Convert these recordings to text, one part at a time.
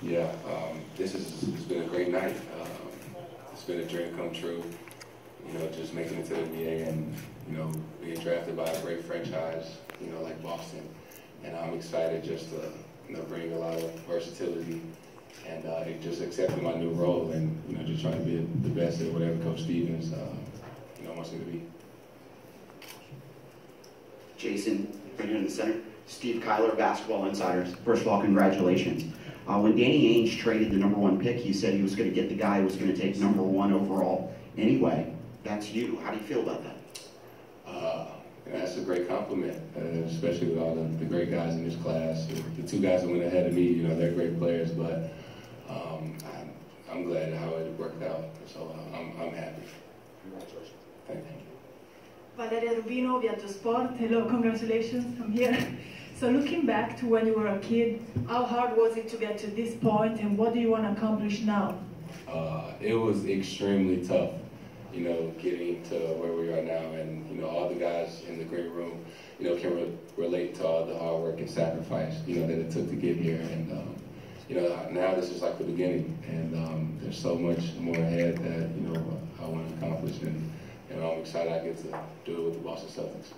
Yeah, it's been a great night. It's been a dream come true. You know, just making it to the NBA and, you know, being drafted by a great franchise, you know, like Boston. And I'm excited just to, you know, bring a lot of versatility and just accepting my new role and, you know, just trying to be the best at whatever Coach Stevens, you know, wants me to be. Jayson, right here in the center. Steve Kyler, Basketball Insiders. First of all, congratulations. When Danny Ainge traded the #1 pick, he said he was going to get the guy who was going to take #1 overall anyway. That's you. How do you feel about that? That's a great compliment, especially with all the great guys in this class. The two guys that went ahead of me, you know, they're great players, but I'm glad how it worked out. So I'm happy. Congratulations. Thank you. Valeria Rubino, Viaggio Sport. Hello, congratulations, I'm here. So looking back to when you were a kid, how hard was it to get to this point, and what do you want to accomplish now? It was extremely tough, you know, getting to where we are now, and, you know, all the guys in the green room, you know, can relate to all the hard work and sacrifice, you know, that it took to get here. And, you know, now this is like the beginning, and there's so much more ahead that, you know, I want to accomplish, and I'm excited I get to do it with the Boston Celtics.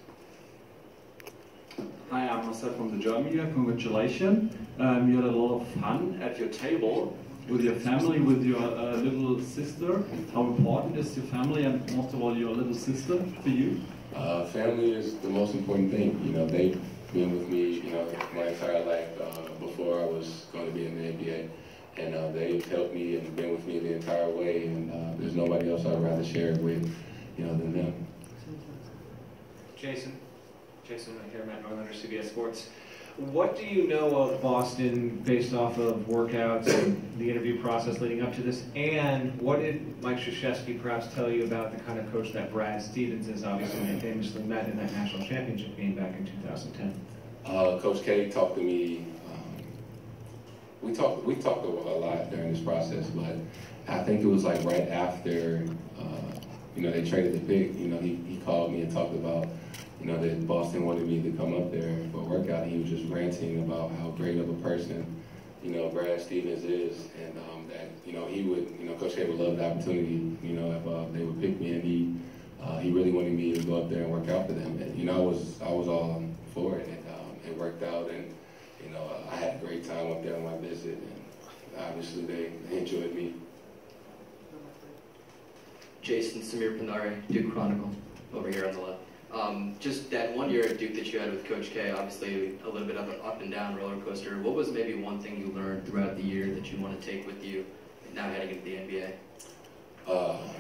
Hi, I'm Marcel from the German media. Congratulations. You had a lot of fun at your table with your family, with your little sister. How important is your family and most of all your little sister for you? Family is the most important thing. You know, they've been with me, you know, my entire life before I was going to be in the NBA. And they've helped me and been with me the entire way. And there's nobody else I'd rather share it with, you know, than them. Jayson right here, Matt Norlander, CBS Sports. What do you know of Boston based off of workouts and the interview process leading up to this? And what did Mike Krzyzewski perhaps tell you about the kind of coach that Brad Stevens is? Obviously, they famously met in that national championship game back in 2010. Coach K talked to me. We talked a lot during this process, but I think it was like right after, you know, they traded the pick. You know, he called me and talked about, you know, that Boston wanted me to come up there for a workout. He was just ranting about how great of a person, you know, Brad Stevens is, and that, you know, he would, you know, Coach K would love the opportunity, you know, if they would pick me, and he really wanted me to go up there and work out for them. And, you know, I was all for it, and it worked out, and, you know, I had a great time up there on my visit, and obviously they enjoyed me. Jayson, Samir Pandare, Duke Chronicle, over here on the left. Just that 1 year at Duke that you had with Coach K, obviously a little bit of an up and down roller coaster. What was maybe one thing you learned throughout the year that you want to take with you now heading into the NBA?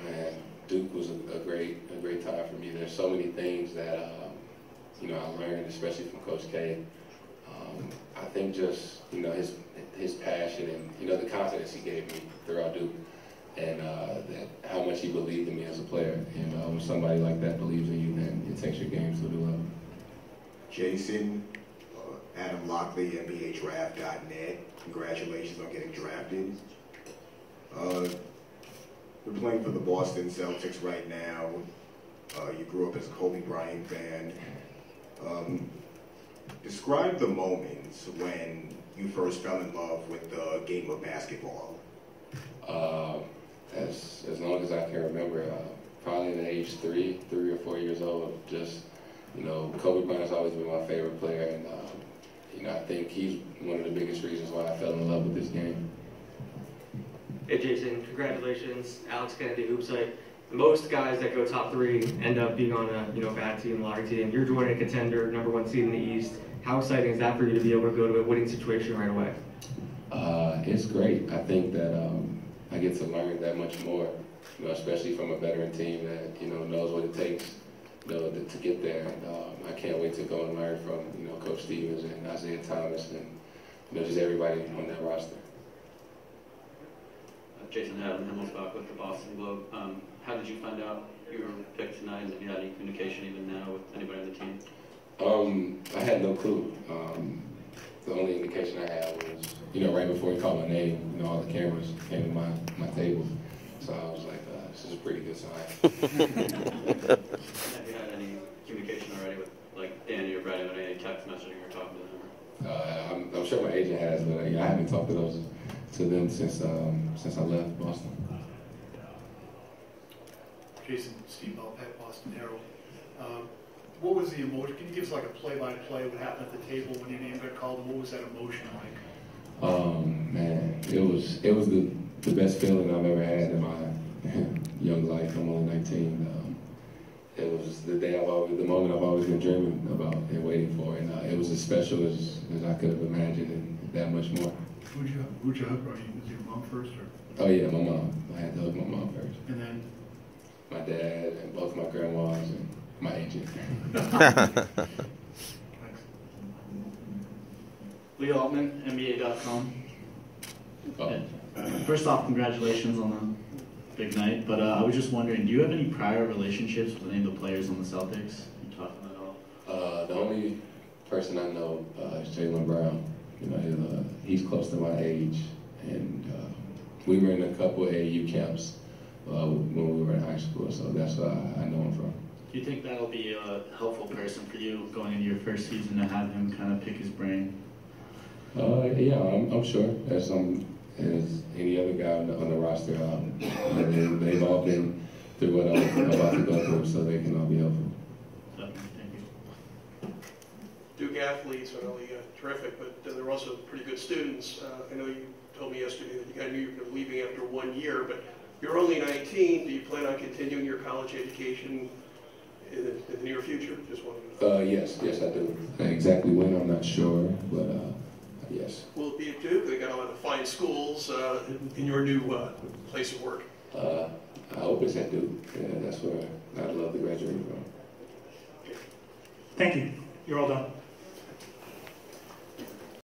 Man, Duke was a great time for me. There's so many things that you know, I learned, especially from Coach K. I think just, you know, his passion and, you know, the confidence he gave me throughout Duke. And that how much he believed in me as a player. And when somebody like that believes in you, then it takes your game to a new level. Jayson, Adam Lockley, NBADraft.net. Congratulations on getting drafted. You're playing for the Boston Celtics right now. You grew up as a Kobe Bryant fan. Describe the moments when you first fell in love with the game of basketball. As long as I can remember, probably at age 3 or 4 years old, just, you know, Kobe Bryant has always been my favorite player, and, you know, I think he's one of the biggest reasons why I fell in love with this game. Hey Jayson, congratulations, Alex Kennedy, Hoopsite. Most guys that go top 3 end up being on a, you know, bad team, lottery team. You're joining a contender, #1 seed in the East. How exciting is that for you to be able to go to a winning situation right away? It's great. I think that I get to learn that much more, you know, especially from a veteran team that, you know, knows what it takes, you know, to get there. And I can't wait to go and learn from, you know, Coach Stevens and Isaiah Thomas and, you know, just everybody on that roster. Jason Himmelsbach with the Boston Globe. How did you find out you were picked tonight? And have you had any communication even now with anybody on the team? I had no clue. The only indication I had was, you know, right before he called my name, you know, all the cameras came to my table. So I was like, this is a pretty good sign. Have you had any communication already with, like, Danny or Brad, any text messaging or talking to them? I'm sure my agent has, but I haven't talked to to them since I left Boston. Jayson, Steve Malpet, Boston Herald. What was the emotion? Can you give us like a play-by-play what happened at the table when your name got called? What was that emotion like? Man, it was the best feeling I've ever had in my young life. I'm only 19. It was the moment I've always been dreaming about and waiting for, and it was as special as I could have imagined, and that much more. Who'd you hug? Was your mom first, or? Oh yeah, my mom. I had to hug my mom first. And then? My dad and both my grandmas and my agent. Thanks. Lee Altman, NBA.com. Oh. First off, congratulations on the big night. But I was just wondering, do you have any prior relationships with any of the players on the Celtics? You talk about it all. The only person I know is Jaylen Brown. You know, he's close to my age, and we were in a couple AAU camps when we were in high school, so that's where I know him from. Do you think that'll be a helpful person for you going into your first season to have him kind of pick his brain? Yeah, I'm sure. As any other guy on the roster, they've all been through what I'm about to go through, so they can all be helpful. Thank you. Duke athletes are not only terrific, but they're also pretty good students. I know you told me yesterday that you knew you were leaving after 1 year, but you're only 19. Do you plan on continuing your college education in the near future? Just wanted to know. Yes, I do. Exactly when, I'm not sure, but yes. Will it be at Duke? They got a lot of fine schools in your new place of work. I hope it's at Duke. Yeah, that's where I'd love to graduate from. Thank you. You're all done.